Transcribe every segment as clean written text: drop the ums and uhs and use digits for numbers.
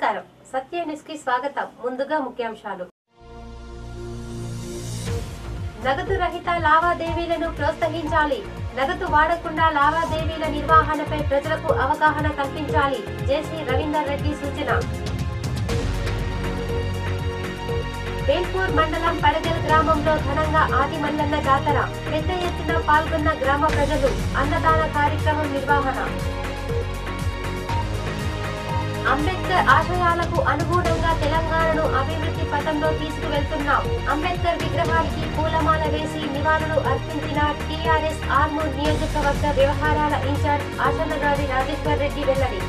నమస్కారం సత్య న్యూస్ కి స్వాగతం ముందుగా ముఖ్యాంశాలు నగదు రహిత లావాదేవీలను ప్రోత్సహించాలి నగదు వాడకుండా లావాదేవీల నిర్వహణపై ప్రజలకు అవగాహన కల్పించాలి జేసీ రవీందర్ రెడ్డి సూచన బేల్పూర్ మండలం పడగల్ గ్రామంలో ఘనంగా ఆది మల్లన్న జాతర పెద్ద ఎత్తున పాల్గొన్న గ్రామ ప్రజలు అన్నదాన కార్యక్రమం నిర్వహణ అంబేద్కర్ ఆశయాలకు అనుగుణంగా తెలంగాణను అభివృద్ధి పథంలో తీసుకువెళ్తున్నాం అంబేద్కర్ విగ్రహానికి పూలమాల వేసి నివాళులు అర్పించిన టీఆర్ఎస్ ఆర్మూర్ నియోజకవర్గ వ్యవహారాల ఇన్ఛార్జ్ ఆశన్నగారి రాజేశ్వర్ రెడ్డి వెల్లడి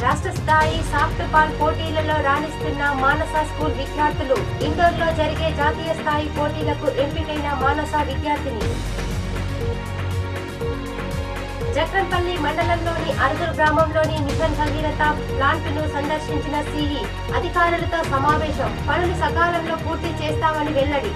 రాష్ట్ర స్థాయి సాఫ్ట్ బాల్ పోటీలలో రాణిస్తున్న మానస స్కూల్ విద్యార్థులు ఇండోర్ లో జరిగే జాతీయ స్థాయి పోటీలకు ఎంపికైన మానస విద్యార్థిని జక్రంపల్లి మండలంలోని అరుగురు గ్రామంలోని మిషన్ భగీరథ ప్లాంట్ ను సందర్శించిన సిఈ అధికారులతో సమావేశం పనులు సకాలంలో పూర్తి చేస్తామని వెల్లడి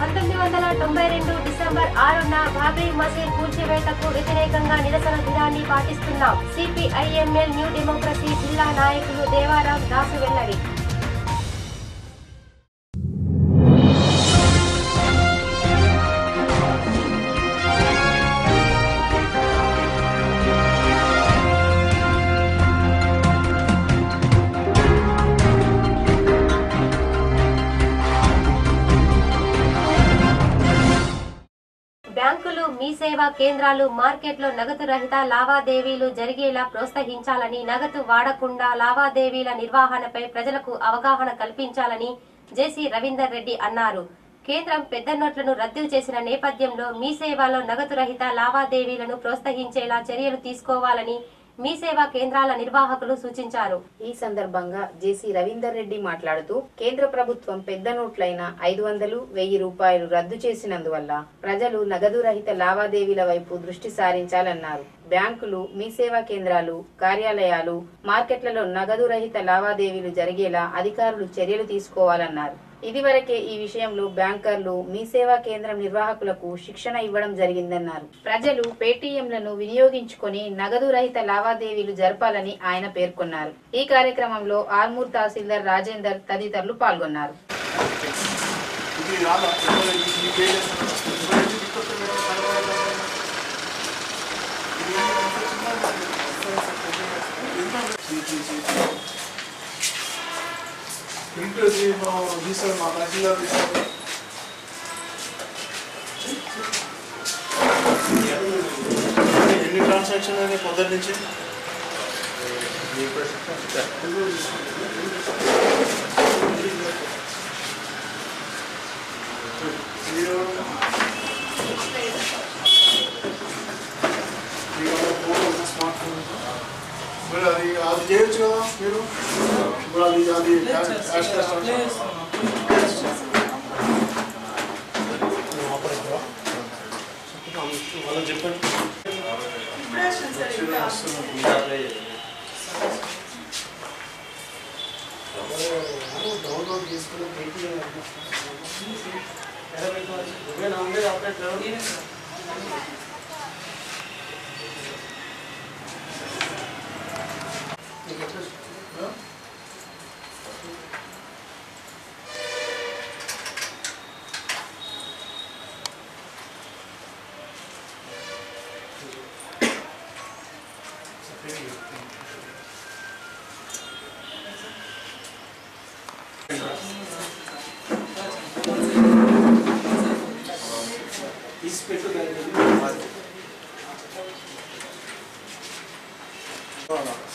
1992 డిసెంబర్ 6న బాబ్రీ మసీద్ కూల్చివేతకు వ్యతిరేకంగా నిరసన దినాన్ని పాటిస్తున్నాం సిపిఐఎంఎల్ న్యూ డెమోక్రసీ జిల్లా నాయకులు దేవారాం దాసు వెల్లడి బ్యాంకులు మీ సేవా కేంద్రాలు మార్కెట్లో నగదు రహిత లావాదేవీలు జరిగేలా ప్రోత్సహించాలని నగదు వాడకుండా లావాదేవీల నిర్వహణపై ప్రజలకు అవగాహన కల్పించాలని జేసీ రవీందర్ రెడ్డి అన్నారు కేంద్రం పెద్ద నోట్లను రద్దు చేసిన నేపథ్యంలో మీ సేవలో నగదు రహిత లావాదేవీలను ప్రోత్సహించేలా చర్యలు తీసుకోవాలని మీ సేవా కేంద్రాల నిర్వాహకులు సూచించారు ఈ సందర్భంగా జేసీ రవీందర్ రెడ్డి మాట్లాడుతూ కేంద్ర ప్రభుత్వం పెద్ద నోట్లైన 500,000 రూపాయలు రద్దు చేసినందువల్ల ప్రజలు నగదు రహిత లావాదేవీల వైపు దృష్టి సారించాలన్నారు బ్యాంకులు మీ సేవా కేంద్రాలు కార్యాలయాలు మార్కెట్లలో నగదు రహిత లావాదేవీలు జరిగేలా అధికారులు చర్యలు తీసుకోవాలన్నారు ఇదివరకే ఈ విషయంలో బ్యాంకర్లు మీ సేవా కేంద్రం నిర్వాహకులకు శిక్షణ ఇవ్వడం జరిగిందన్నారు ప్రజలు పేటీఎంలను వినియోగించుకొని నగదు రహిత లావాదేవీలు జరపాలని ఆయన పేర్కొన్నారు ఈ కార్యక్రమంలో ఆర్మూర్ తహసీల్దార్ రాజేందర్ తదితరులు పాల్గొన్నారు ఎన్ని ట్రాన్సాక్షన్ అని పొద్దున్న నుంచి స్మార్ట్ ఫోన్ మరి అది చేయొచ్చు కదా మీరు ఇప్పుడు అది వాళ్ళని చెప్పండి డౌన్లోడ్ చేసుకుని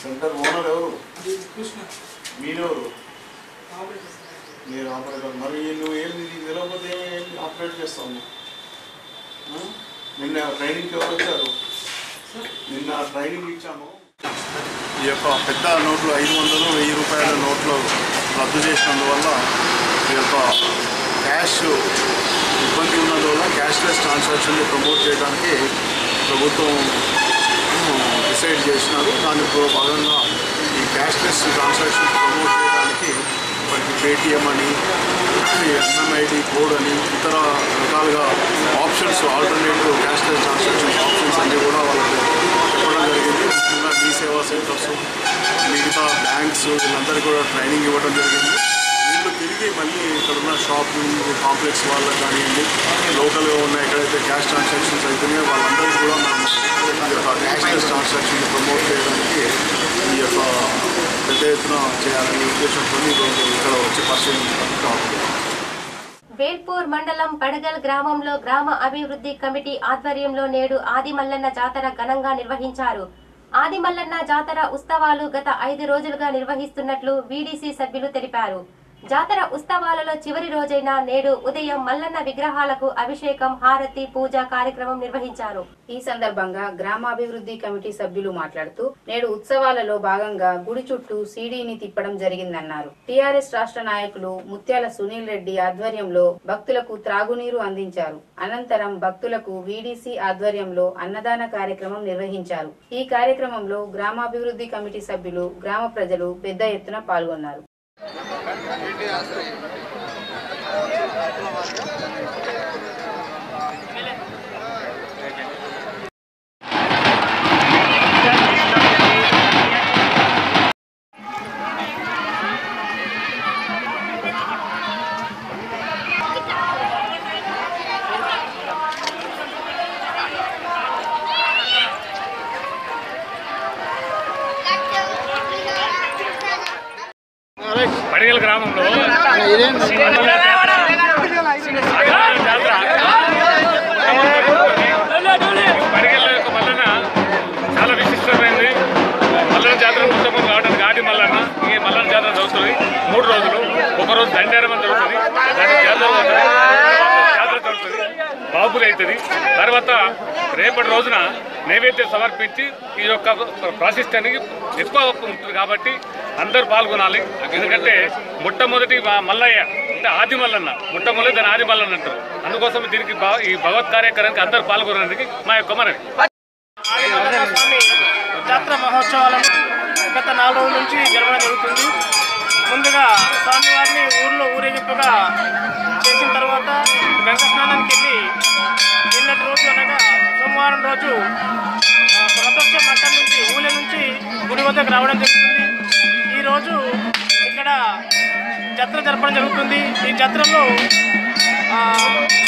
సెంటర్ ఓనర్ ఎవరు మీరెవరు మీరు ఆపరేటర్ మరి నువ్వు ఏం తెలియకపోతే ఏం ఆపరేట్ చేస్తావు నిన్న ట్రైనింగ్కి ఎవరు వచ్చారు నిన్న ట్రైనింగ్ ఇచ్చాము ఈ యొక్క పెద్ద నోట్లు 500,000 రూపాయల నోట్లు రద్దు చేసినందువల్ల ఈ యొక్క క్యాష్ ఇబ్బంది ఉన్నందువల్ల క్యాష్లెస్ ట్రాన్సాక్షన్ని ప్రమోట్ చేయడానికి ప్రభుత్వం డిసైడ్ చేసినారు దానిలో భాగంగా ఈ క్యాష్లెస్ ట్రాన్సాక్షన్ ప్రమోట్ చేయడానికి మనకి పేటిఎం అని ఎంఎంఐడి కోడ్ అని ఇతర రకాలుగా options alternative cashless transaction options అన్నీ కూడా వాళ్ళకి చెప్పడం జరిగింది. సేవా సెంటర్స్, మిగతా బ్యాంక్స్ వీళ్ళందరికీ కూడా ట్రైనింగ్ ఇవ్వడం జరిగింది. వీళ్ళు తిరిగి మళ్ళీ ఇక్కడ ఉన్న షాపింగ్ కాంప్లెక్స్ వాళ్ళకి కానివ్వండి, లోకల్గా ఉన్న ఎక్కడైతే క్యాష్ ట్రాన్సాక్షన్స్ అవుతున్నాయో వాళ్ళందరికీ కూడా మనం ఈ యొక్క క్యాష్లెస్ ట్రాన్సాక్షన్ ప్రమోట్ చేయడానికి ఈ యొక్క పెద్ద ఎత్తున చేయాలనే ఉద్దేశంతో ఇక్కడ వచ్చి పరిశీలించడానికి కావాలి. వేల్పూర్ మండలం పడగల్ గ్రామంలో గ్రామ అభివృద్ధి కమిటీ ఆధ్వర్యంలో నేడు ఆదిమల్లన్న జాతర ఘనంగా నిర్వహించారు. ఆదిమల్లన్న జాతర ఉత్సవాలు గత 5 రోజులుగా నిర్వహిస్తున్నట్లు వీడీసీ సభ్యులు తెలిపారు. జాతర ఉత్సవాలలో చివరి రోజైన నేడు ఉదయం మల్లన్న విగ్రహాలకు అభిషేకం, హారతి, పూజ కార్యక్రమం నిర్వహించారు. ఈ సందర్భంగా గ్రామాభివృద్ధి కమిటీ సభ్యులు మాట్లాడుతూ నేడు ఉత్సవాలలో భాగంగా గుడి చుట్టూ సీడీని తిప్పడం జరిగిందన్నారు. టీఆర్ఎస్ రాష్ట్ర నాయకులు ముత్యాల సునీల్ రెడ్డి ఆధ్వర్యంలో భక్తులకు త్రాగునీరు అందించారు. అనంతరం భక్తులకు వీడీసీ ఆధ్వర్యంలో అన్నదాన కార్యక్రమం నిర్వహించారు. ఈ కార్యక్రమంలో గ్రామాభివృద్ధి కమిటీ సభ్యులు, గ్రామ ప్రజలు పెద్ద ఎత్తున పాల్గొన్నారు. పడగల్ గ్రామంలో పడగల్ యొక్క మల్లన్న చాలా విశిష్టమైంది. మల్లన్న జాతర మొత్తం రావడానికి ఆది మల్లన్న ఈ మల్లన్న జాతర జరుగుతుంది 3 రోజులు. ఒకరోజు దండారం జరుగుతుంది, జాతర జరుగుతుంది, బాబులు అవుతుంది. తర్వాత రేపటి రోజున నైవేద్యం సమర్పించి ఈ యొక్క ప్రాశస్త్యానికి ఎక్కువ ఉంటుంది కాబట్టి అందరూ పాల్గొనాలి. ఎందుకంటే మొట్టమొదటి మల్లయ్య అంటే ఆది మల్లన్న, మొట్టమొదటి దాని ఆది మల్లన్న అంటారు. అందుకోసం దీనికి ఈ భగవత్ కార్యక్రమానికి అందరూ పాల్గొనడానికి మా యొక్క మనవి. స్వామి జాతర మహోత్సవాలను గత 4 రోజుల నుంచి జరగడం జరుగుతుంది. ముందుగా స్వామివారిని ఊర్లో ఊరేగింపుగా చేసిన తర్వాత గంగ స్నానానికి వెళ్ళి నిన్నటి రోజు అనగా సోమవారం రోజు రథోత్సవం అక్కడి నుంచి ఊళ్ళ నుంచి గుడి వద్దకు రావడం జరుగుతుంది. ఈరోజు ఇక్కడ జాతర జరపడం జరుగుతుంది. ఈ జాతరలో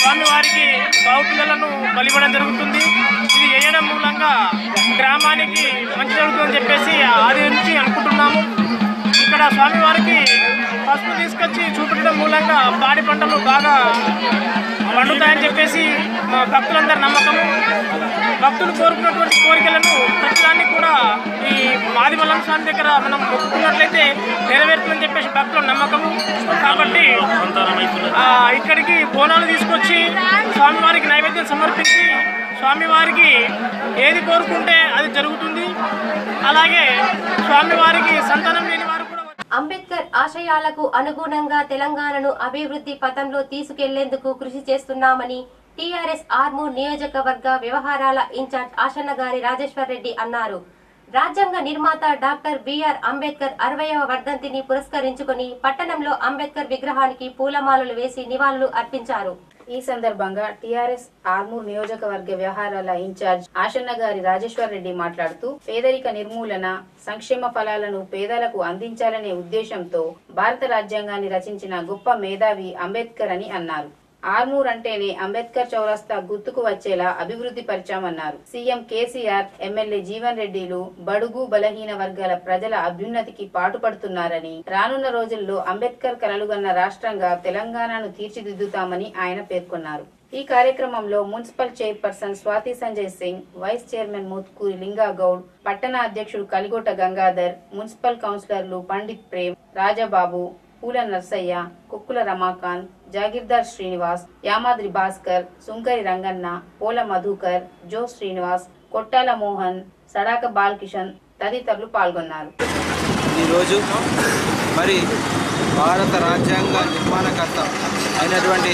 స్వామివారికి బావు పిల్లలను బలివ్వడం జరుగుతుంది. ఇది వేయడం మూలంగా గ్రామానికి మంచి జరుగుతుందని చెప్పేసి ఆది నుంచి అనుకుంటున్నాము. ఇక్కడ స్వామివారికి పసుపు తీసుకొచ్చి చూపించడం మూలంగా పాడి పంటలు బాగా పండుతాయని చెప్పేసి మా భక్తులందరి నమ్మకము. భక్తులు కోరుకున్నటువంటి కోరికలను ప్రతిదాన్ని కూడా ఈ ఆదిమల్లన్న స్వామి దగ్గర మనం మొక్కుకున్నట్లయితే నెరవేరుతుందని చెప్పేసి భక్తుల నమ్మకము. కాబట్టి ఇక్కడికి బోనాలు తీసుకొచ్చి స్వామివారికి నైవేద్యం సమర్పించి స్వామివారికి ఏది కోరుకుంటే అది జరుగుతుంది. అలాగే స్వామివారికి సంతానం లేని వారు కూడా అంబేద్కర్ ఆశయాలకు అనుగుణంగా తెలంగాణను అభివృద్ధి పథంలో తీసుకెళ్లేందుకు కృషి చేస్తున్నామని టీఆర్ఎస్ ఆర్మూర్ నియోజకవర్గ వ్యవహారాల ఇన్ఛార్జ్ ఆశన్నగారి రాజేశ్వర్ రెడ్డి అన్నారు. రాజ్యాంగ నిర్మాత డాక్టర్ బిఆర్ అంబేద్కర్ 60వ వర్ధంతిని పురస్కరించుకుని పట్టణంలో అంబేద్కర్ విగ్రహానికి పూలమాలలు వేసి నివాళులు అర్పించారు. ఈ సందర్భంగా టీఆర్ఎస్ ఆర్మూర్ నియోజకవర్గ వ్యవహారాల ఇన్ఛార్జ్ ఆశన్నగారి రాజేశ్వర్ రెడ్డి మాట్లాడుతూ పేదరిక నిర్మూలన, సంక్షేమ ఫలాలను పేదలకు అందించాలనే ఉద్దేశంతో భారత రాజ్యాంగాన్ని రచించిన గొప్ప మేధావి అంబేద్కర్ అని అన్నారు. ఆర్మూర్ అంటేనే అంబేద్కర్ చౌరస్తా గుర్తుకు వచ్చేలా అభివృద్ధి పరిచామన్నారు. సీఎం కేసీఆర్, ఎమ్మెల్యే జీవన్ రెడ్డిలు బడుగు బలహీన వర్గాల ప్రజల అభ్యున్నతికి పాటుపడుతున్నారని, రానున్న రోజుల్లో అంబేద్కర్ కలలుగన్న రాష్ట్రంగా తెలంగాణను తీర్చిదిద్దుతామని ఆయన పేర్కొన్నారు. ఈ కార్యక్రమంలో municipal chairperson Swathi Sanjay Singh, vice chairman Muthkuri Lingagoud, పట్టణ అధ్యక్షుడు కలిగోట గంగాధర్, మున్సిపల్ కౌన్సిలర్లు పండిత్ ప్రేమ్, రాజబాబు, పూల నర్సయ్య, కుక్కుల రమాకాంత్, జాగీర్దార్ శ్రీనివాస్, యామాద్రి భాస్కర్, సుంకరి రంగన్న, పోల మధుకర్, జో శ్రీనివాస్, కొట్టాల మోహన్, సడాక బాలకిషన్ తదితరులు పాల్గొన్నారు. ఈరోజు మరి భారత రాజ్యాంగ నిర్మాణకర్త అయినటువంటి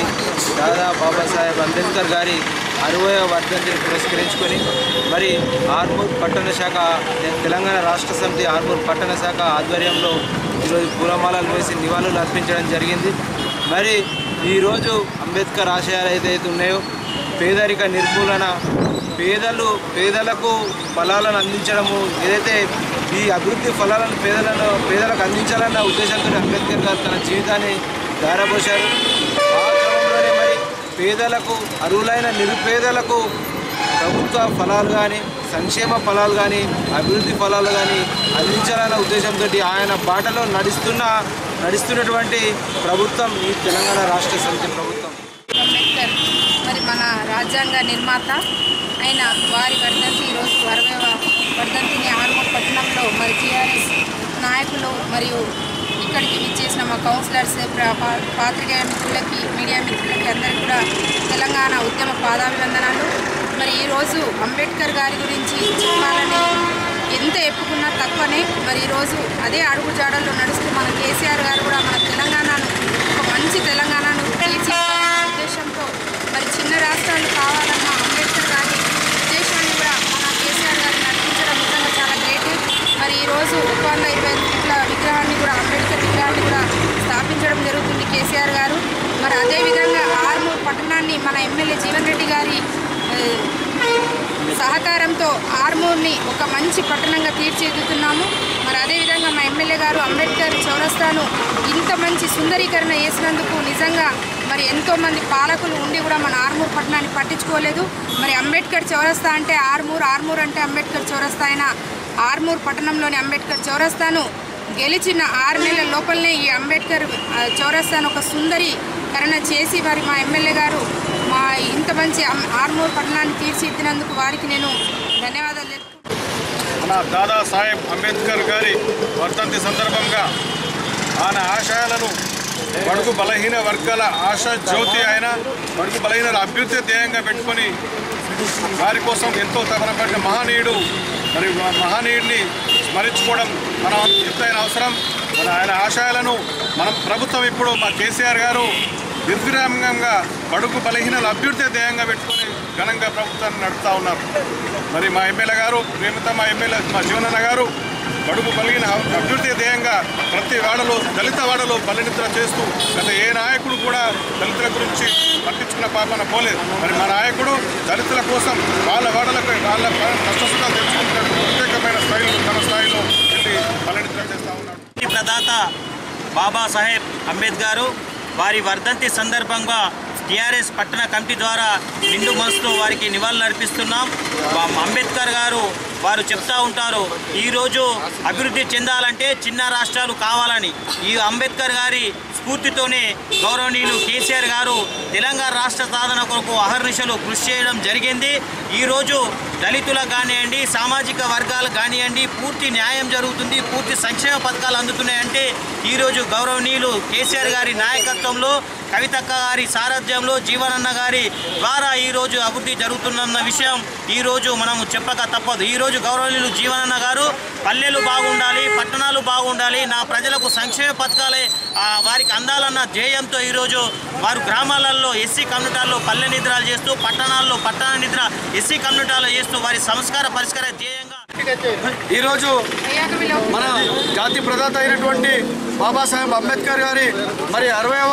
దాదా బాబాసాహెబ్ అంబేద్కర్ గారి 60వ వర్ధంతిని పురస్కరించుకొని మరి ఆర్మూర్ పట్టణ శాఖ, తెలంగాణ రాష్ట్ర సమితి ఆర్మూర్ పట్టణ శాఖ ఆధ్వర్యంలో ఈరోజు పూలమాలలు వేసి నివాళులు అర్పించడం జరిగింది. మరి ఈరోజు అంబేద్కర్ ఆశయాలు ఏదైతే ఉన్నాయో పేదరిక నిర్మూలన, పేదలకు ఫలాలను అందించడము, ఏదైతే ఈ అభివృద్ధి ఫలాలను పేదలకు అందించాలన్న ఉద్దేశంతో అంబేద్కర్ గారు తన జీవితాన్ని ధారపోశారు. ఆ క్రమంలోనే మరి పేదలకు, అర్హులైన నిరుపేదలకు ప్రభుత్వ ఫలాలు కానీ, సంక్షేమ ఫలాలు కానీ, అభివృద్ధి ఫలాలు కానీ అందించాలన్న ఉద్దేశంతో ఆయన బాటలో నడుస్తున్నటువంటి ప్రభుత్వం ఈ తెలంగాణ రాష్ట్ర సమితి ప్రభుత్వం. అంబేద్కర్ మరి మన రాజ్యాంగ నిర్మాత అయిన వారి వర్ధంతి ఈరోజు 60వ వర్ధంతిని ఆర్మూర్ పట్టణంలో మరి టీఆర్ఎస్ నాయకులు మరియు ఇక్కడికి విచ్చేసిన మా కౌన్సిలర్స్, పాత్రికేయ మిత్రులకి, మీడియా మిత్రులకి అందరికీ కూడా తెలంగాణ ఉద్యమ పాదాభివందనాలు. మరి ఈరోజు అంబేద్కర్ గారి గురించి చెప్పాలని ఎంత చెప్పుకున్నా తక్కువనే. మరి ఈరోజు అదే అడుగుజాడల్లో నడుస్తూ మన కేసీఆర్ గారు కూడా మన తెలంగాణను ఒక మంచి తెలంగాణను తీర్చిదిద్దాలనే ఉద్దేశంతో మరి చిన్న రాష్ట్రాలు కావాలన్న అంబేద్కర్ గారి ఉద్దేశాన్ని కూడా మన కేసీఆర్ గారు నడిపించడం నిజంగా చాలా గ్రేట్. మరి ఈరోజు 125 ఫీట్ల విగ్రహాన్ని కూడా, అంబేద్కర్ విగ్రహాన్ని కూడా స్థాపించడం జరుగుతుంది కేసీఆర్ గారు. మరి అదేవిధంగా ఆర్మూర్ పట్టణాన్ని మన ఎమ్మెల్యే జీవన్ రెడ్డి గారి సహకారంతో ఆర్మూర్ని ఒక మంచి పట్టణంగా తీర్చిదిద్దుతున్నాము. మరి అదేవిధంగా మా ఎమ్మెల్యే గారు అంబేద్కర్ చౌరస్తాను ఇంత మంచి సుందరీకరణ చేసినందుకు నిజంగా మరి ఎంతోమంది పాలకులు ఉండి కూడా మన ఆర్మూర్ పట్టణాన్ని పట్టించుకోలేదు. మరి అంబేద్కర్ చౌరస్తా అంటే ఆర్మూర్ అంటే అంబేద్కర్ చౌరస్తా అయిన ఆర్మూర్ పట్టణంలోని అంబేద్కర్ చౌరస్తాను గెలిచిన 6 నెలల లోపలనే ఈ అంబేద్కర్ చౌరస్తాను ఒక సుందరీకరణ చేసి మరి మా ఎమ్మెల్యే గారు మా ఇంత మంచి ఆర్మూర్ పట్టణాన్ని తీర్చిదిద్దినందుకు వారికి నేను ధన్యవాదాలు తెలుపుతున్నాను. మన దాదాసాహెబ్ అంబేద్కర్ గారి వర్ధంతి సందర్భంగా ఆయన ఆశయాలను బడుగు బలహీన వర్గాల ఆశా జ్యోతి అయిన బడుగు బలహీనల అభ్యున్నతి ధ్యేయంగా పెట్టుకొని వారి కోసం ఎంతో తపన పడిన మహనీయుడు. మరి మహనీయుడిని స్మరించుకోవడం మన ఎంతైన అవసరం. మన ఆయన ఆశయాలను మనం ప్రభుత్వం ఇప్పుడు మా కేసీఆర్ గారు నిర్విరామంగా బడుగు బలహీనల అభ్యున్నతి ధ్యేయంగా పెట్టుకొని ఘనంగా ప్రభుత్వాన్ని నడుపుతూ ఉన్నారు. మరి మా ఎమ్మెల్యే గారు మా జీవనన్న గారు బడుగు బలిగిన అభివృద్ధి ధ్యేయంగా ప్రతి వాడలో, దళిత వాడలో బలినిద్ర చేస్తూ గత ఏ నాయకుడు కూడా దళితుల గురించి పట్టించుకున్న పాపన పోలేదు. మరి మా నాయకుడు దళితుల కోసం వాళ్ళ వాడలకు వాళ్ళ కష్టసుఖాలు తెచ్చుకుంటున్న ప్రత్యేకమైన తన స్థాయిలో వెళ్ళి బలినిద్ర చేస్తూ ఉన్నాడు. ప్రదాత బాబాసాహెబ్ అంబేద్కర్ వారి వర్ధంతి సందర్భంగా టీఆర్ఎస్ పట్టణ కమిటీ ద్వారా నిండు మనసుతో వారికి నివాళులు అర్పిస్తున్నాం. అంబేద్కర్ గారు వారు చెప్తా ఉంటారు, ఈరోజు అభివృద్ధి చెందాలంటే చిన్న రాష్ట్రాలు కావాలని. ఈ అంబేద్కర్ గారి స్ఫూర్తితోనే గౌరవనీయులు కేసీఆర్ గారు తెలంగాణ రాష్ట్ర సాధన కొరకు అహర్నిశలు కృషి చేయడం జరిగింది. ఈరోజు దళితులకు కానివ్వండి, సామాజిక వర్గాలకు కానివ్వండి పూర్తి న్యాయం జరుగుతుంది, పూర్తి సంక్షేమ పథకాలు అందుతున్నాయంటే ఈరోజు గౌరవనీయులు కేసీఆర్ గారి నాయకత్వంలో, కవితక్క గారి సారథ్యంలో, జీవనన్న గారి ద్వారా ఈరోజు అభివృద్ధి జరుగుతున్న విషయం ఈరోజు మనం చెప్పక తప్పదు. ఈరోజు గౌరవనీయులు జీవనన్న గారు పల్లెలు బాగుండాలి, పట్టణాలు బాగుండాలి, నా ప్రజలకు సంక్షేమ పథకాలే వారికి అందాలన్న ధ్యేయంతో ఈరోజు వారు గ్రామాలలో ఎస్సీ కమ్యూనిటీల్లో పల్లె నిద్రలు చేస్తూ, పట్టణాల్లో పట్టణ నిద్ర ఎస్సీ కమ్యూనిటీలో చేస్తూ వారి సంస్కార పరిష్కార ధ్యేయంగా ఈరోజు మన జాతి ప్రదాత అయినటువంటి బాబాసాహెబ్ అంబేద్కర్ గారి మరి 60వ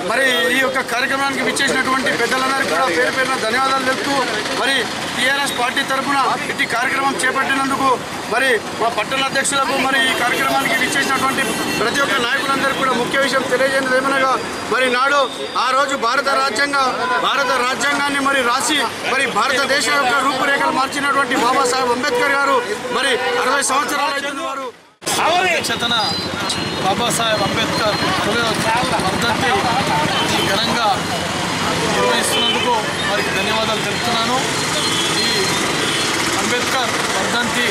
మరి ఈ యొక్క కార్యక్రమానికి విచ్చేసినటువంటి పెద్దలందరికీ కూడా పేరు పేరున ధన్యవాదాలు తెలుపుతూ మరి టీఆర్ఎస్ పార్టీ తరఫున ఇట్టి కార్యక్రమం చేపట్టినందుకు మరి మా పట్టణ అధ్యక్షులకు మరి ఈ కార్యక్రమానికి విచ్చేసినటువంటి ప్రతి ఒక్క నాయకులందరికీ కూడా ముఖ్య విషయం తెలియజేయడం ఏమనగా మరి నాడు ఆ రోజు భారత రాజ్యాంగాన్ని మరి రాసి మరి భారతదేశం యొక్క రూపురేఖలు మార్చినటువంటి బాబాసాహెబ్ అంబేద్కర్ గారు మరి 60 సంవత్సరాలు అవుతున్న వారు అధ్యక్షతన బాబాసాహెబ్ అంబేద్కర్ వర్ధంతి ఘనంగా నిర్వహిస్తున్నందుకు వారికి ధన్యవాదాలు తెలుపుతున్నాను. ఈ అంబేద్కర్ వర్ధంతి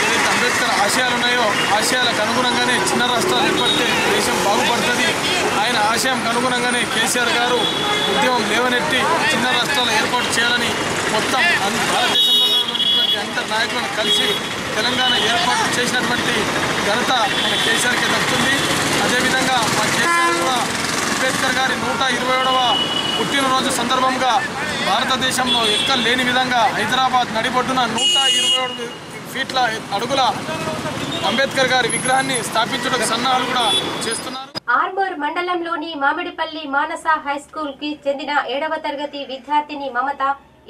ఏదైతే అంబేద్కర్ ఆశయాలు ఉన్నాయో ఆశయాలకు అనుగుణంగానే చిన్న రాష్ట్రాలు ఏర్పడితే దేశం బాగుపడుతుంది. ఆయన ఆశయంకు అనుగుణంగానే కేసీఆర్ గారు ఉద్యమం లేవనెత్తి చిన్న రాష్ట్రాలు ఏర్పాటు చేయాలని మొత్తం భారతదేశంలో ఉన్నటువంటి అందరి నాయకులను కలిసి తెలంగాణ ఏర్పాటు చేసినటువంటి ఘనత మన కేసీఆర్కి దక్కుతుంది. అదేవిధంగా మా కేసీఆర్ కూడా అంబేద్కర్ గారి 127వ పుట్టినరోజు సందర్భంగా భారతదేశంలో ఎక్కడ లేని విధంగా హైదరాబాద్ నడిబొడ్డున 127 ఫీట్ల అడుగుల అంబేద్కర్ గారి విగ్రహాన్ని స్థాపించడానికి సన్నాహాలు కూడా చేస్తున్నారు. ఆర్మూర్ మండలంలోని మామిడిపల్లి మానస హైస్కూల్ కి చెందిన 7వ తరగతి విద్యార్థిని మమత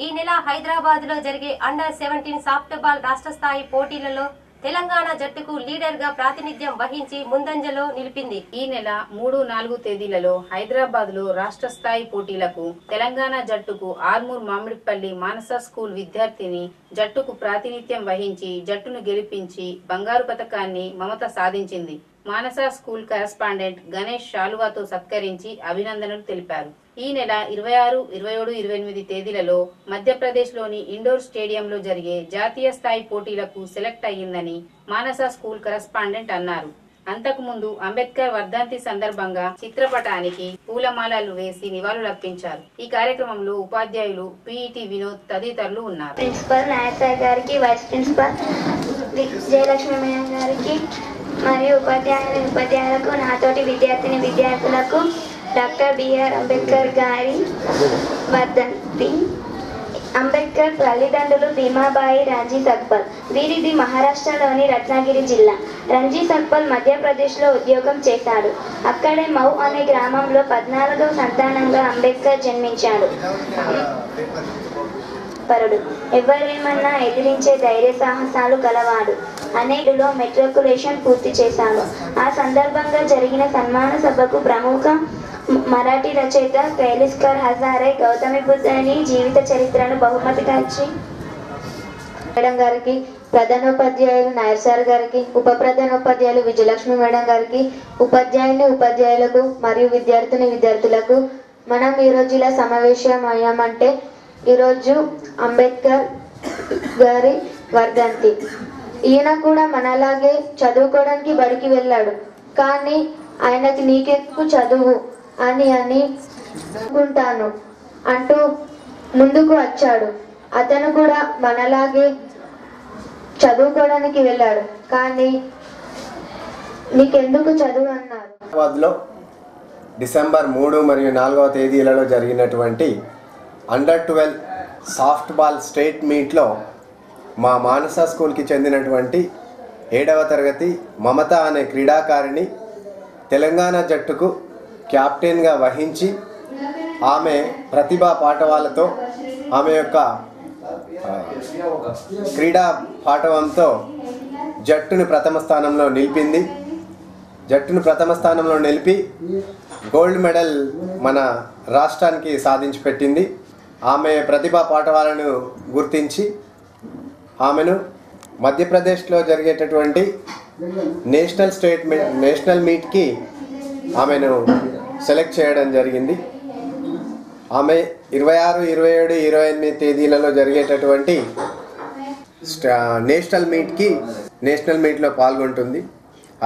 ఈ నెల హైదరాబాద్ లో జరిగే అండర్ 17 సాఫ్ట్బాల్ రాష్ట్ర స్థాయి పోటీలలో తెలంగాణ జట్టుకు లీడర్ గా ప్రాతినిధ్యం వహించి ముందంజలో నిలిపింది. ఈ నెల 3, 4 తేదీలలో హైదరాబాద్ లో రాష్ట్ర స్థాయి పోటీలకు తెలంగాణ జట్టుకు ఆర్మూర్ మామిడిపల్లి మానస స్కూల్ విద్యార్థిని జట్టుకు ప్రాతినిధ్యం వహించి జట్టును గెలిపించి బంగారు పతకాన్ని మమత సాధించింది. మానస స్కూల్ కరెస్పాండెంట్ గణేష్ శాలువాతో సత్కరించి అభినందనలు తెలిపారు. ఈ నెల 26, 27, 28 తేదీలలో మధ్యప్రదేశ్ లోని ఇండోర్ స్టేడియంలో జరిగే జాతీయ స్థాయి పోటీలకు సెలెక్ట్ అయ్యిందని మానస స్కూల్ కరెస్పాండెంట్ అన్నారు. అంతకుముందు అంబేద్కర్ వర్ధంతి సందర్భంగా చిత్రపటానికి పూలమాలలు వేసి నివాళులర్పించారు. ఈ కార్యక్రమంలో ఉపాధ్యాయులు పీఈటీ వినోద్ తదితరులు ఉన్నారు. ప్రిన్సిపల్ నాయక్ సార్ గారికి, వైస్ ప్రిన్సిపల్ జయలక్ష్మి మేడం గారికి మరియు ఉపాధ్యాయులకు, నాతోటి విద్యార్థులకు డాక్టర్ బిఆర్ అంబేద్కర్ గారి వర్ధంతి. అంబేద్కర్ తల్లిదండ్రులు భీమాబాయి రాంజీ సక్పల్. వీరిది మహారాష్ట్రలోని రత్నాగిరి జిల్లా. రంజీ సక్పల్ మధ్యప్రదేశ్లో ఉద్యోగం చేశాడు. అక్కడే మౌ అనే గ్రామంలో 14వ సంతానంగా అంబేద్కర్ జన్మించాడు. ఎవరేమన్నా ఎదిరించే ధైర్య సాహసాలు గలవాడు. అనేడులో మెట్రికులేషన్ పూర్తి చేశాడు. ఆ సందర్భంగా జరిగిన సన్మాన సభకు ప్రముఖ మరాఠీ రచయిత కైలాస్కర్ హజారే గౌతమి బుద్ధుని జీవిత చరిత్రను బహుమతిగా ఇచ్చి మేడం గారికి, ప్రధానోపాధ్యాయులు నాయర్ సార్ గారికి, ఉప ప్రధానోపాధ్యాయులు విజయలక్ష్మి మేడం గారికి, ఉపాధ్యాయులకు మరియు విద్యార్థులకు మనం ఈరోజు ఇలా సమావేశం అయ్యామంటే ఈరోజు అంబేద్కర్ గారి వర్ధంతి. ఈయన కూడా మనలాగే చదువుకోవడానికి బడికి వెళ్ళాడు. కానీ ఆయనకి నీకెందుకు చదువు అని అనుకుంటాను అంటూ ముందుకు వచ్చాడు. అతను కూడా మనలాగే చదువుకోవడానికి వెళ్ళాడు. కానీ నీకెందుకు చదువు అన్నారు. హైదరాబాద్లో డిసెంబర్ 3 మరియు 4వ తేదీలలో జరిగినటువంటి అండర్ 12 సాఫ్ట్ బాల్ స్టేట్ మీట్లో మా మానస స్కూల్కి చెందినటువంటి 7వ తరగతి మమత అనే క్రీడాకారిణి తెలంగాణ జట్టుకు కెప్టెన్గా వహించి ఆమె ప్రతిభా పాటవాలతో ఆమె యొక్క క్రీడా పాటవంతో జట్టును ప్రథమ స్థానంలో నిలిపి గోల్డ్ మెడల్ మన రాష్ట్రానికి సాధించి పెట్టింది. ఆమె ప్రతిభా పాటవాలను గుర్తించి ఆమెను మధ్యప్రదేశ్లో జరిగేటటువంటి నేషనల్ మీట్కి ఆమెను సెలెక్ట్ చేయడం జరిగింది. ఆమె 26, 27, 28 తేదీలలో జరిగేటటువంటి నేషనల్ మీట్లో పాల్గొంటుంది.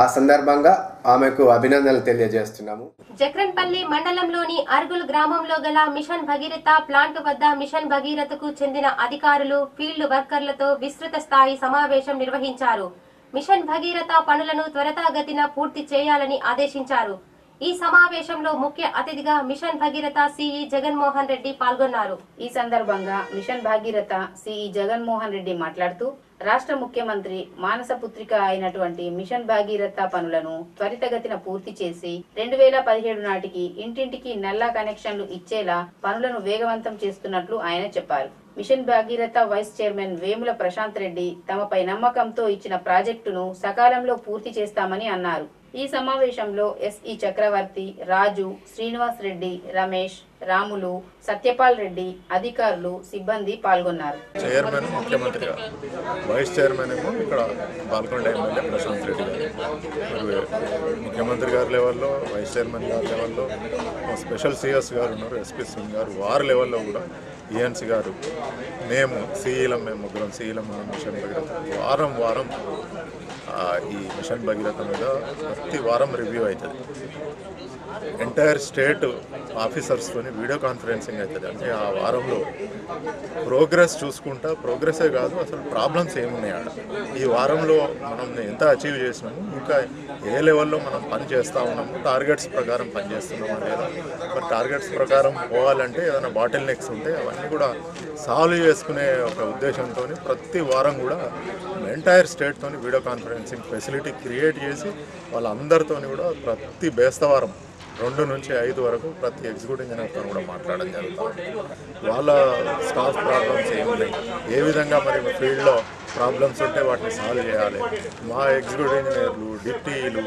ఆ సందర్భంగా ఆమెకు అభినందనలు తెలియజేస్తున్నాము. జక్రన్పల్లి మండలంలోని అర్గుల్ గ్రామంలో గల మిషన్ భగీరథ ప్లాంట్ వద్ద మిషన్ భగీరథకు చెందిన అధికారులు, ఫీల్డ్ వర్కర్లతో విస్తృత స్థాయి సమావేశం నిర్వహించారు. మిషన్ భగీరథ పనులను త్వరితగతిన పూర్తి చేయాలని ఆదేశించారు. ఈ సమావేశంలో ముఖ్య అతిథిగా మిషన్ భగీరథ సిఈ జగన్మోహన్ రెడ్డి పాల్గొన్నారు. ఈ సందర్భంగా మిషన్ భగీరథ సిఈ జగన్మోహన్ రెడ్డి మాట్లాడుతూ రాష్ట్ర ముఖ్యమంత్రి మానస పుత్రిక అయినటువంటి మిషన్ భగీరథ పనులను త్వరితగతిన పూర్తి చేసి 2017 నాటికి ఇంటింటికి నల్లా కనెక్షన్లు ఇచ్చేలా పనులను వేగవంతం చేస్తున్నట్లు ఆయన చెప్పారు. Mission Bhagiratha vice chairman Vemula Prashant Reddy తమపై నమ్మకంతో ఇచ్చిన ప్రాజెక్టును సకాలంలో పూర్తి చేస్తామని అన్నారు. ఈ సమావేశంలో ఎస్ఈ చక్రవర్తి, రాజు, శ్రీనివాస్ రెడ్డి, రమేష్, రాములు, సత్యపాల్ రెడ్డి, అధికారులు, సిబ్బంది పాల్గొన్నారు. చైర్మన్ ముఖ్యమంత్రి గారు, వైస్ చైర్మన్ ఏమో ఇక్కడ పాల్గొండ ఎమ్మెల్యే ప్రశాంత్ రెడ్డి గారు, ముఖ్యమంత్రి గారి లెవెల్లో, వైస్ చైర్మన్ గారి లెవెల్లో, స్పెషల్ సిఎస్ గారు ఉన్నారు, ఎస్పీ సింగ్ గారు, వారి లెవెల్లో కూడా ఈఎన్సీ గారు, మేము ముగ్గురం సీఈలం మిషన్ భగీరథ వారం ఈ మిషన్ భగీరథ మీద ప్రతి వారం రివ్యూ అవుతుంది. ఎంటైర్ స్టేట్ ఆఫీసర్స్తోని వీడియో కాన్ఫరెన్సింగ్ అవుతుంది. అంటే ఆ వారంలో ప్రోగ్రెస్ చూసుకుంటా, ప్రోగ్రెసే కాదు అసలు ప్రాబ్లమ్స్ ఏమున్నాయి ఆడ, ఈ వారంలో మనం ఎంత అచీవ్ చేసినాము, ఇంకా ఏ లెవెల్లో మనం పని చేస్తూ ఉన్నాము, టార్గెట్స్ ప్రకారం పనిచేస్తున్నాము లేదా, మరి టార్గెట్స్ ప్రకారం పోవాలంటే ఏదైనా బాటిల్ నెక్స్ ఉంటే అవన్నీ కూడా సాల్వ్ చేసుకునే ఒక ఉద్దేశంతో ప్రతి వారం కూడా ఎంటైర్ స్టేట్తో వీడియో కాన్ఫరెన్సింగ్ ఫెసిలిటీ క్రియేట్ చేసి వాళ్ళందరితో కూడా ప్రతి బేస్తవారం 2 నుంచి 5 వరకు ప్రతి ఎగ్జిక్యూటివ్ ఇంజనీర్తో కూడా మాట్లాడడం జరుగుతుంది. వాళ్ళ స్టాఫ్ ప్రాబ్లమ్స్ ఏమున్నాయి, ఏ విధంగా మరి ఫీల్డ్లో ప్రాబ్లమ్స్ ఉంటే వాటిని సాల్వ్ చేయాలి, మా ఎగ్జిక్యూటివ్ ఇంజనీర్లు, డిప్టీలు,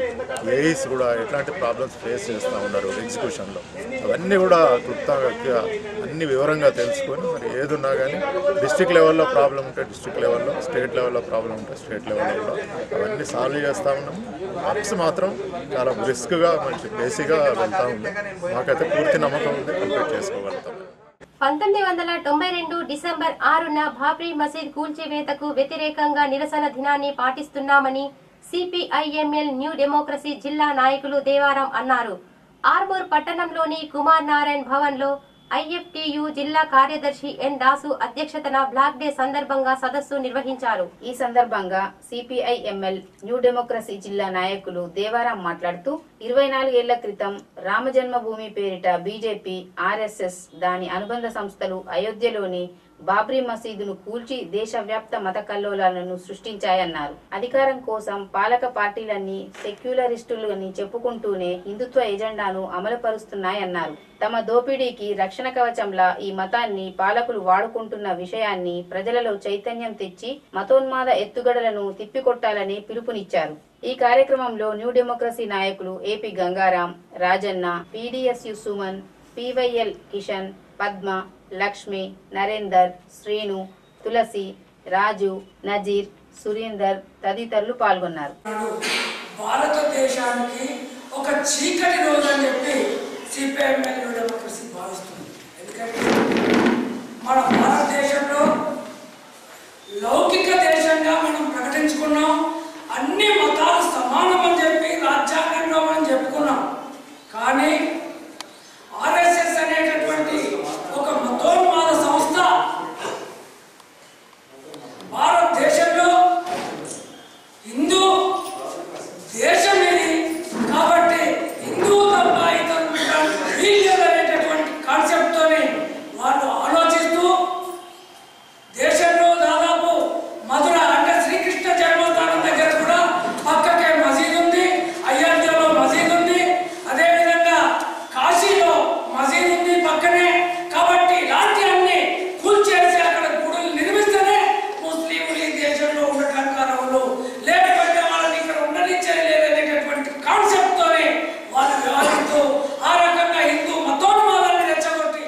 ఏఈస్ కూడా ఎట్లాంటి ప్రాబ్లమ్స్ ఫేస్ చేస్తూ ఉన్నారు ఎగ్జిక్యూషన్లో, అవన్నీ కూడా క్లుప్తంగా అన్ని వివరంగా తెలుసుకొని మరి ఏదున్నా కానీ డిస్ట్రిక్ట్ లెవెల్లో ప్రాబ్లం ఉంటే డిస్ట్రిక్ట్ లెవెల్లో, స్టేట్ లెవెల్లో ప్రాబ్లం ఉంటే స్టేట్ లెవెల్లో కూడా అవన్నీ సాల్వ్ చేస్తూ ఉన్నాము. వర్క్స్ మాత్రం చాలా బ్రిస్క్గా మంచి బేసిక్గా వెళ్తూ ఉంది. మాకైతే పూర్తి నమ్మకం ఉంది, కంప్లీట్ చేసుకోగలుగుతాం. 1992 డిసెంబర్ 6న బాబ్రీ మసీద్ కూల్చివేతకు వ్యతిరేకంగా నిరసన దినాన్ని పాటిస్తున్నామని సిపిఐఎంఎల్ న్యూ డెమోక్రసీ జిల్లా నాయకులు దేవారం అన్నారు. ఆర్మూర్ పట్టణంలోని కుమార్ నారాయణ్ భవన్ లో ఐఎఫ్టియు జిల్లా కార్యదర్శి ఎన్ దాసు అధ్యక్షతన బ్లాక్ డే సందర్భంగా సదస్సు నిర్వహించారు. ఈ సందర్భంగా సిపిఐఎంఎల్ న్యూ డెమోక్రసీ జిల్లా నాయకులు దేవారాం మాట్లాడుతూ 24 ఏళ్ల క్రితం రామజన్మభూమి పేరిట బీజేపీ, ఆర్ఎస్ఎస్, దాని అనుబంధ సంస్థలు అయోధ్యలోని బాబ్రీ మసీదును కూల్చి దేశవ్యాప్త మత కల్లోలాలను సృష్టించాయన్నారు. అధికారం కోసం పాలక పార్టీలన్నీ సెక్యులరిస్టులు అని చెప్పుకుంటూనే హిందుత్వ ఎజెండాను అమలుపరుస్తున్నాయన్నారు. తమ దోపిడీకి రక్షణ కవచంలా ఈ మతాన్ని పాలకులు వాడుకుంటున్న విషయాన్ని ప్రజలలో చైతన్యం తెచ్చి మతోన్మాద ఎత్తుగడలను తిప్పికొట్టాలని పిలుపునిచ్చారు. ఈ కార్యక్రమంలో న్యూ డెమోక్రసీ నాయకులు AP Gangaram, Rajanna, PDSU Suman, PYL Kishan, Padma, Lakshmi, Narender, Srinu, Tulasi, Raju, Nazir, Surender తదితరులు పాల్గొన్నారు. భారతదేశానికి ఒక చీకటి రోజు అని చెప్పి సిపిఐఎంఎల్ న్యూ డెమోక్రసీ భావిస్తుంది. ఎందుకంటే మన భారతదేశంలో లౌకిక దేశంగా మనం ప్రకటించుకున్నాం, అన్ని మతాలు సమానం అని చెప్పి రాజ్యాంగంలో మనం చెప్పుకున్నాం. కానీ ఆర్ఎస్ఎస్ అనేటటువంటి ఒక మతోన్మాద సంస్థ భారతదేశంలో హిందూ దేశం ఇది కాబట్టి హిందూ తప్ప ఇతరులు అనేటటువంటి కాన్సెప్ట్ తోని వాళ్ళు ఆలోచిస్తూ దేశంలో దాదాపు మధుర అంటే శ్రీకృష్ణ జన్మస్థానం దగ్గర కూడా పక్కకే మసీద్ ఉంది, అయోధ్యలో మసీద్ ఉంది, అదేవిధంగా కాశీలో మసీద్ ఉంది పక్కనే. కాబట్టి ఇలాంటి అన్ని కూల్చేసి అక్కడ గుడులు నిర్మిస్తేనే ముస్లింలు ఈ దేశంలో ఉండటానికి అర్హులు, లేకపోతే వాళ్ళని ఇక్కడ ఉండనిచ్చేయలేదనేటటువంటి కాన్సెప్ట్ తోనే వాళ్ళు వ్యవహరిస్తూ ఆ రకంగా హిందూ మతోన్మాదాన్ని రెచ్చగొట్టి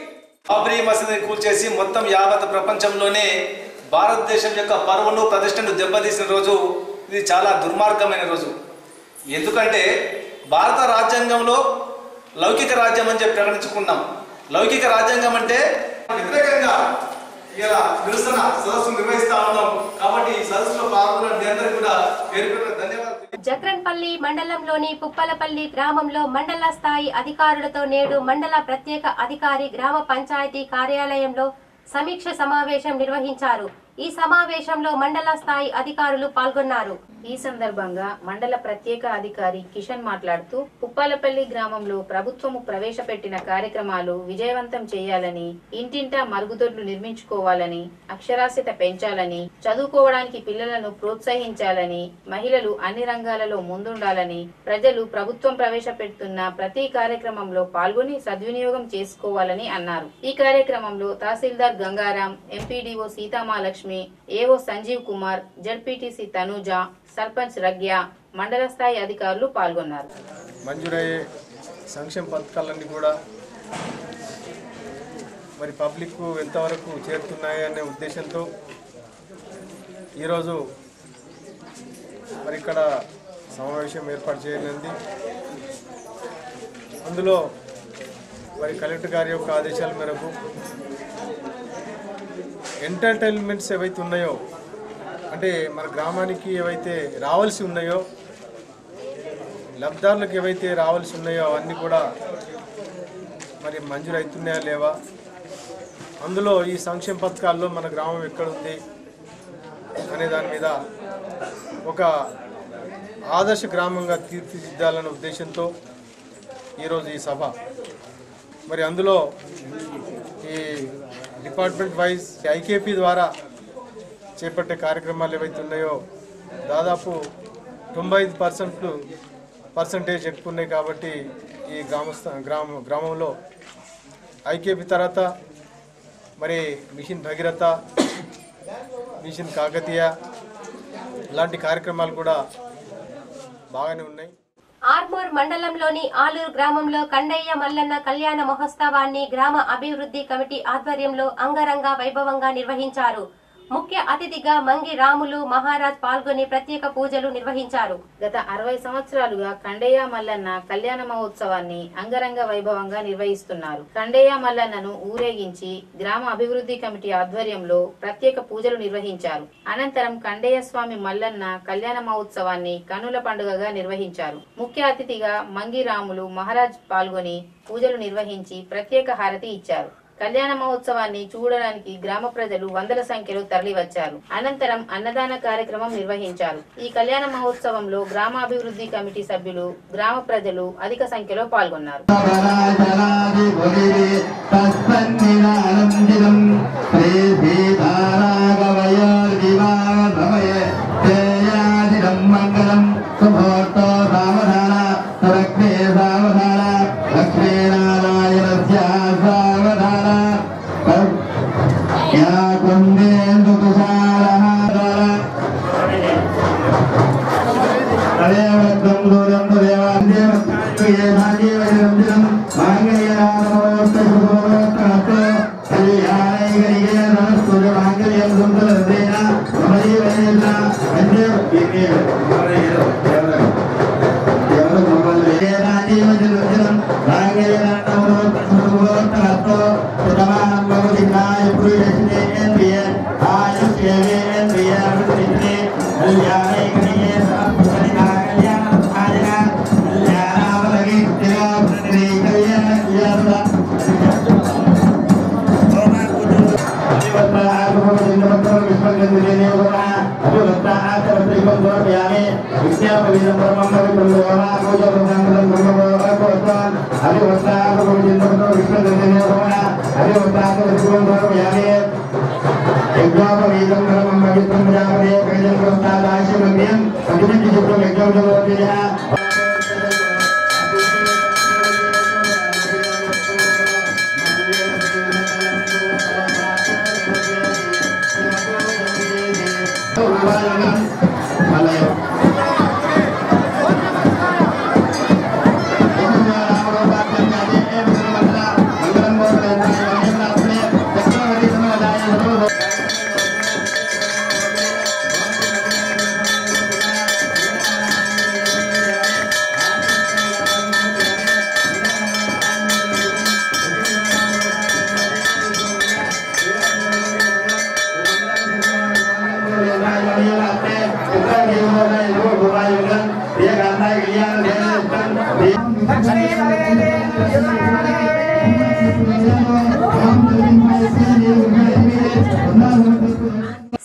బాబ్రీ మసీదుని కూల్చేసి మొత్తం యావత్ ప్రపంచంలోనే భారతదేశం యొక్క పరువును ప్రతిష్టను దెబ్బతీసిన రోజు ఇది చాలా దుర్మార్గమైన రోజు. ఎందుకంటే భారత రాజ్యాంగంలో లౌకిక రాజ్యం అని చెప్పి ప్రకటించుకున్నాం. లౌకిక రాజ్యాంగం అంటే వ్యతిరేకంగా ఇలా నిరసన సదస్సు నిర్వహిస్తా ఉన్నాం. కాబట్టి ఈ సదస్సులో పాల్గొన్న మీ అందరికీ కూడా పేరు ధన్యవాదాలు. జక్రన్పల్లి మండలంలోని పుప్పలపల్లి గ్రామంలో మండల స్థాయి అధికారులతో నేడు మండల ప్రత్యేక అధికారి గ్రామ పంచాయతీ కార్యాలయంలో సమీక్ష సమావేశం నిర్వహించారు. ఈ సమావేశంలో మండల స్థాయి అధికారులు పాల్గొన్నారు. ఈ సందర్భంగా మండల ప్రత్యేక అధికారి కిషన్ మాట్లాడుతూ పుప్పాలపల్లి గ్రామంలో ప్రభుత్వము ప్రవేశపెట్టిన కార్యక్రమాలు విజయవంతం చేయాలని, ఇంటింటా మరుగుదొడ్లు నిర్మించుకోవాలని, అక్షరాస్యత పెంచాలని, చదువుకోవడానికి పిల్లలను ప్రోత్సహించాలని, మహిళలు అన్ని రంగాలలో ముందుండాలని, ప్రజలు ప్రభుత్వం ప్రవేశపెడుతున్న ప్రతి కార్యక్రమంలో పాల్గొని సద్వినియోగం చేసుకోవాలని అన్నారు. ఈ కార్యక్రమంలో tahsildar Gangaram, MPDO Seethamalakshmi, AO Sanjeev Kumar, ZPTC Tanuja, sarpanch Ragya, మండల స్థాయి అధికారులు పాల్గొన్నారు. మంజూరయ్యే సంక్షేమ పథకాలన్నీ కూడా మరి పబ్లిక్ ఎంతవరకు చేరుతున్నాయి అనే ఉద్దేశంతో ఈరోజు మరి ఇక్కడ సమావేశం ఏర్పాటు చేయనుంది. అందులో మరి కలెక్టర్ గారి యొక్క ఆదేశాల మేరకు ఎంటర్టైన్మెంట్స్ ఏవైతే ఉన్నాయో, అంటే మన గ్రామానికి ఏవైతే రావాల్సి ఉన్నాయో, లబ్ధారులకు ఏవైతే రావాల్సి ఉన్నాయో అవన్నీ కూడా మరి మంజూరైతున్నాయా లేవా, అందులో ఈ సంక్షేమ పథకాల్లో మన గ్రామం ఎక్కడుంది అనే దాని మీద ఒక ఆదర్శ గ్రామంగా తీర్చిదిద్దాలనే ఉద్దేశంతో ఈరోజు ఈ సభ. మరి అందులో ఈ డిపార్ట్మెంట్ వైజ్ ఐకేపీ ద్వారా చేపట్టే కార్యక్రమాలు ఏవైతే ఉన్నాయో దాదాపు 95% ఎక్కువ ఉన్నాయి. కాబట్టి ఈ గ్రామంలో ఐకేపీ తర్వాత మరి మిషన్ భగీరథ, మిషన్ కాకతీయ లాంటి కార్యక్రమాలు కూడా బాగానే ఉన్నాయి. ఆర్మూర్ మండలంలోని ఆలూరు గ్రామంలో కండయ్య మల్లన్న కళ్యాణ మహోత్సవాన్ని గ్రామ అభివృద్ధి కమిటీ ఆధ్వర్యంలో అంగరంగ వైభవంగా నిర్వహించారు. ముఖ్య అతిథిగా మంగి రాములు మహారాజ్ పాల్గొని ప్రత్యేక పూజలు నిర్వహించారు. గత 60 సంవత్సరాలుగా కండయ్య మల్లన్న కళ్యాణ మహోత్సవాన్ని అంగరంగ వైభవంగా నిర్వహిస్తున్నారు. కండయ్య మల్లన్నను ఊరేగించి గ్రామ అభివృద్ధి కమిటీ ఆధ్వర్యంలో ప్రత్యేక పూజలు నిర్వహించారు. అనంతరం కండయ్య స్వామి మల్లన్న కళ్యాణ మహోత్సవాన్ని కన్నుల పండుగగా నిర్వహించారు. ముఖ్య అతిథిగా మంగి రాములు మహారాజ్ పాల్గొని పూజలు నిర్వహించి ప్రత్యేక హారతి ఇచ్చారు. కళ్యాణ మహోత్సవాన్ని చూడడానికి గ్రామ ప్రజలు వందల సంఖ్యలో తరలివచ్చారు. అనంతరం అన్నదాన కార్యక్రమం నిర్వహించారు. ఈ కళ్యాణ మహోత్సవంలో గ్రామాభివృద్ధి కమిటీ సభ్యులు, గ్రామ ప్రజలు అధిక సంఖ్యలో పాల్గొన్నారు.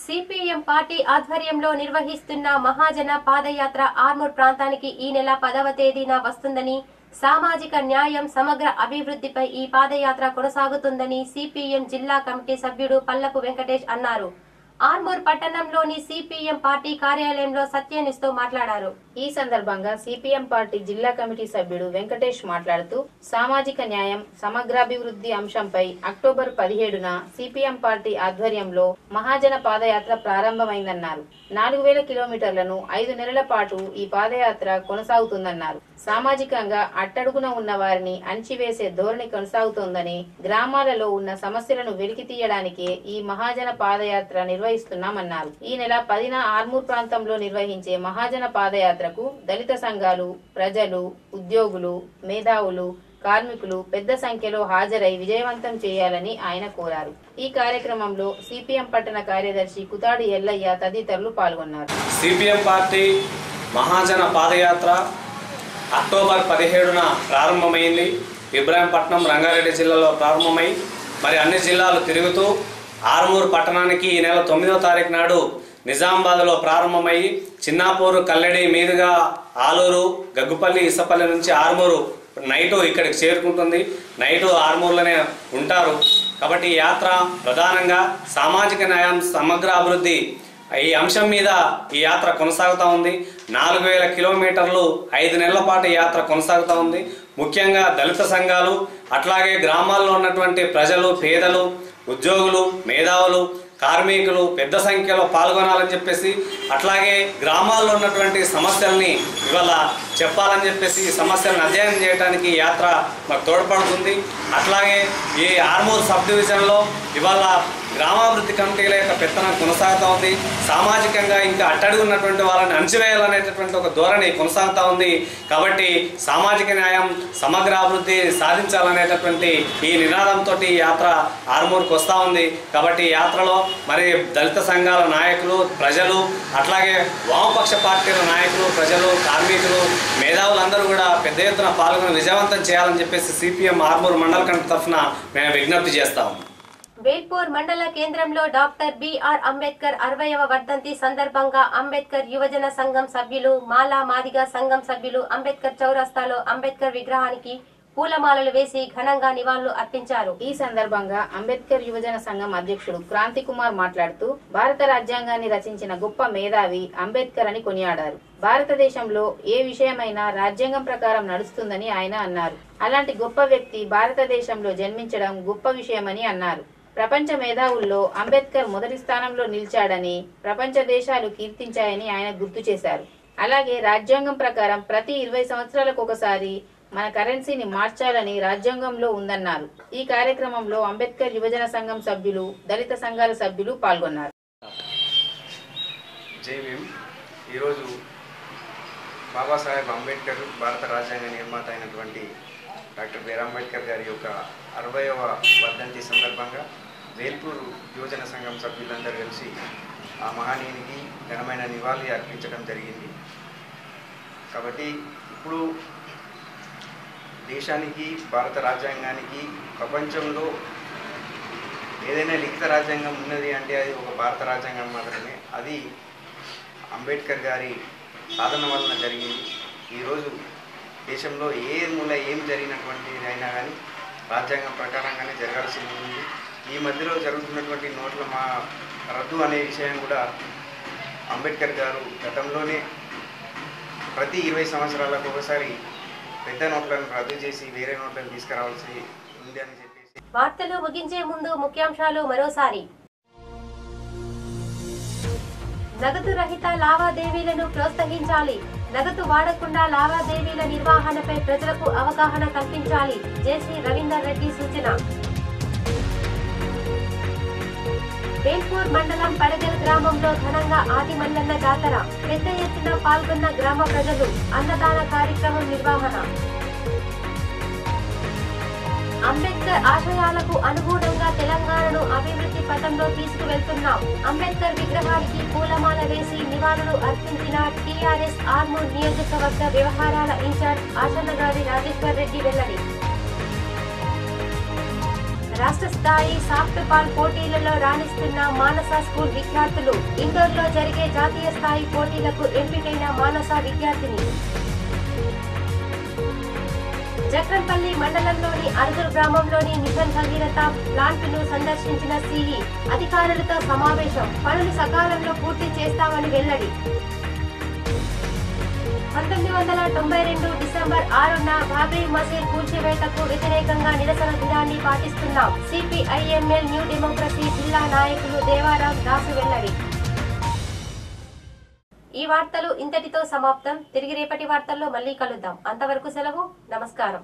సిపిఎం పార్టీ ఆధ్వర్యంలో నిర్వహిస్తున్న మహాజన పాదయాత్ర ఆర్మూర్ ప్రాంతానికి ఈ నెల 10వ తేదీన వస్తుందని, సామాజిక న్యాయం సమగ్ర అభివృద్ధిపై ఈ పాదయాత్ర కొనసాగుతుందని సిపిఎం జిల్లా కమిటీ సభ్యుడు పల్లపు వెంకటేష్ అన్నారు. ఆర్మూర్ పట్టణంలోని సిపిఎం పార్టీ కార్యాలయంలో సత్యనిస్తో మాట్లాడారు. ఈ సందర్భంగా సిపిఎం పార్టీ జిల్లా కమిటీ సభ్యుడు వెంకటేష్ మాట్లాడుతూ సామాజిక న్యాయం సమగ్రాభివృద్ధి అంశంపై అక్టోబర్ 17న సిపిఎం పార్టీ ఆధ్వర్యంలో మహాజన పాదయాత్ర ప్రారంభమైందన్నారు. 4000 కిలోమీటర్లను 5 నెలల పాటు ఈ పాదయాత్ర కొనసాగుతుందన్నారు. సామాజికంగా అట్టడుగున ఉన్న వారిని అణచివేసే ధోరణి కొనసాగుతోందని, గ్రామాలలో ఉన్న సమస్యలను వెలికి తీయడానికే ఈ మహాజన పాదయాత్ర నిర్వహిస్తున్నామన్నారు. ఈ నెల 10న ఆర్మూర్ ప్రాంతంలో నిర్వహించే మహాజన పాదయాత్రకు దళిత సంఘాలు, ప్రజలు, ఉద్యోగులు, మేధావులు, కార్మికులు పెద్ద సంఖ్యలో హాజరై విజయవంతం చేయాలని ఆయన కోరారు. ఈ కార్యక్రమంలో సిపిఎం పట్టణ కార్యదర్శి కుతాడి ఎల్లయ్య తదితరులు పాల్గొన్నారు. సిపిఎం పార్టీ మహాజన పాదయాత్ర అక్టోబర్ 17న ప్రారంభమైంది. ఇబ్రాహీంపట్నం రంగారెడ్డి జిల్లాలో ప్రారంభమై మరి అన్ని జిల్లాలు తిరుగుతూ ఆర్మూరు పట్టణానికి ఈ నెల 9వ తారీఖు నాడు నిజామాబాద్లో ప్రారంభమై చిన్నాపూరు కల్లెడి మీదుగా ఆలూరు గగ్గుపల్లి ఇసపల్లి నుంచి ఆర్మూరు నైటు ఇక్కడికి చేరుకుంటుంది. నైటు ఆర్మూర్లోనే ఉంటారు. కాబట్టి ఈ యాత్ర ప్రధానంగా సామాజిక న్యాయం సమగ్ర అభివృద్ధి ఈ అంశం మీద ఈ యాత్ర కొనసాగుతూ ఉంది. 4000 కిలోమీటర్లు 5 నెలల పాటు ఈ యాత్ర కొనసాగుతూ ఉంది. ముఖ్యంగా దళిత సంఘాలు అట్లాగే గ్రామాల్లో ఉన్నటువంటి ప్రజలు, పేదలు, ఉద్యోగులు, మేధావులు, కార్మికులు పెద్ద సంఖ్యలో పాల్గొనాలని చెప్పేసి అట్లాగే గ్రామాల్లో ఉన్నటువంటి సమస్యల్ని ఇవాళ చెప్పాలని చెప్పేసి ఈ సమస్యలను అధ్యయనం చేయడానికి ఈ యాత్ర మాకు తోడ్పడుతుంది. అట్లాగే ఈ ఆర్మూర్ సబ్ డివిజన్లో ఇవాళ గ్రామాభివృద్ధి కమిటీల యొక్క పెత్తనం కొనసాగుతూ ఉంది. సామాజికంగా ఇంకా అట్టడుగు ఉన్నటువంటి వాళ్ళని అణచివేయాలనేటటువంటి ఒక ధోరణి కొనసాగుతూ ఉంది. కాబట్టి సామాజిక న్యాయం సమగ్ర అభివృద్ధి సాధించాలనేటటువంటి ఈ నినాదంతో ఈ యాత్ర ఆర్మూర్కి వస్తూ ఉంది. కాబట్టి ఈ యాత్రలో మరి దళిత సంఘాల నాయకులు, ప్రజలు, అట్లాగే వామపక్ష పార్టీల నాయకులు, ప్రజలు, కార్మికులు, మేధావులందరూ కూడా పెద్ద ఎత్తున పాల్గొని విజయవంతం చేయాలని చెప్పేసి సిపిఎం ఆర్మూర్ మండల కమిటీ తరఫున మేము విజ్ఞప్తి చేస్తాము. వేల్పూర్ మండల కేంద్రంలో డాక్టర్ బిఆర్ అంబేద్కర్ 60వ వర్ధంతి సందర్భంగా అంబేద్కర్ యువజన సంఘం సభ్యులు, మాలా మాదిగ సంఘం సభ్యులు అంబేద్కర్ చౌరస్తాలో అంబేద్కర్ విగ్రహానికి పూలమాలలు వేసి ఘనంగా నివాళులు అర్పించారు. ఈ సందర్భంగా అంబేద్కర్ యువజన సంఘం అధ్యక్షుడు క్రాంతి కుమార్ మాట్లాడుతూ భారత రాజ్యాంగాన్ని రచించిన గొప్ప మేధావి అంబేద్కర్ అని కొనియాడారు. భారతదేశంలో ఏ విషయమైనా రాజ్యాంగం ప్రకారం నడుస్తుందని ఆయన అన్నారు. అలాంటి గొప్ప వ్యక్తి భారతదేశంలో జన్మించడం గొప్ప విషయమని అన్నారు. ప్రపంచ మేధావుల్లో అంబేద్కర్ మొదటి స్థానంలో నిలిచాడని ప్రపంచ దేశాలు కీర్తించాయని ఆయన గుర్తు చేశారు. అలాగే రాజ్యాంగం ప్రకారం ప్రతి 20 సంవత్సరాలకు ఒకసారి మన కరెన్సీని మార్చాలని రాజ్యాంగంలో ఉందన్నారు. ఈ కార్యక్రమంలో అంబేద్కర్ యువజన సంఘం సభ్యులు, దళిత సంఘాల సభ్యులు పాల్గొన్నారు. జై భీమ్. ఈరోజు బాబాసాహెబ్ అంబేద్కర్ భారత రాజ్యాంగ నిర్మాత అయినటువంటి డాక్టర్ బిఆర్ అంబేద్కర్ గారి యొక్క 60వ వర్ధంతి సందర్భంగా వేల్పూరు యువజన సంఘం సభ్యులందరూ కలిసి ఆ మహనీయునికి ఘనమైన నివాళి అర్పించడం జరిగింది. కాబట్టి ఇప్పుడు దేశానికి, భారత రాజ్యాంగానికి ప్రపంచంలో ఏదైనా లిఖిత రాజ్యాంగం ఉన్నది అంటే అది ఒక భారత రాజ్యాంగం మాత్రమే. అది అంబేద్కర్ గారి సాధన వలన జరిగింది. ఈరోజు దేశంలో ఏ మూల ఏం జరిగినటువంటిది అయినా కానీ రాజ్యాంగం ప్రకారంగానే జరగాల్సింది ఉంది. ఈ మధ్యలో జరుగుతున్నటువంటి నోట్ల రద్దు అనే విషయం కూడా అంబేద్కర్ గారు గతంలోనే ప్రతి 20 సంవత్సరాలకు ఒకసారి పెద్ద నోట్లను రద్దు చేసి వేరే నోట్లను తీసుకురావాల్సి ఉంది అని చెప్పేసి. వార్తలు ముగించే ముందు ముఖ్యాంశాలు మరోసారి. నగదు రహిత లావాదేవీలను ప్రోత్సహించాలి. నగదు వాడకుండా లావాదేవీల నిర్వహణపై ప్రజలకు అవగాహన కల్పించాలి. జేసీ రవీందర్ రెడ్డి సూచన. వేల్పూర్ మండలం పడగల్ గ్రామంలో ఘనంగా ఆది మల్లన్న జాతర. పెద్ద ఎత్తున పాల్గొన్న గ్రామ ప్రజలు. అన్నదాన కార్యక్రమం నిర్వహణ. అంబేద్కర్ ఆశయాలకు అనుగుణంగా తెలంగాణను అభివృద్ధి పథంలో తీసుకువెళ్తున్నాం. అంబేద్కర్ విగ్రహానికి పూలమాల వేసి నివాళులు అర్పించిన టీఆర్ఎస్ ఆర్మూర్ నియోజకవర్గ వ్యవహారాల ఇన్ఛార్జ్ ఆచన్నగారి రాజేశ్వర్ రెడ్డి వెల్లడి. రాష్ట్ర స్థాయి సాఫ్ట్ బాల్ పోటీలలో రాణిస్తున్న మానస స్కూల్ విద్యార్థులు. ఇండోర్లో జరిగే జాతీయ స్థాయి పోటీలకు ఎంపికైన మానస విద్యార్థిని. జక్రంపల్లి మండలంలోని అరుదురు గ్రామంలోని మిషన్ భగీరథ ప్లాంట్ను సందర్శించిన సిఈ. అధికారులతో సమావేశం. పనులు సకాలంలో పూర్తి చేస్తామని వెల్లడి. 1992 డిసెంబర్ 6న బాబ్రీ మసీద్ కూల్చివేతకు వ్యతిరేకంగా నిరసన దినాన్ని పాటిస్తున్నాం. సిపిఐఎంఎల్ న్యూ డెమోక్రసీ జిల్లా నాయకులు దేవారాం దాసు వెల్లడి. ఈ వార్తలు ఇంతటితో సమాప్తం. తిరిగి రేపటి వార్తల్లో మళ్ళీ కలుద్దాం. అంతవరకు సెలవు. నమస్కారం.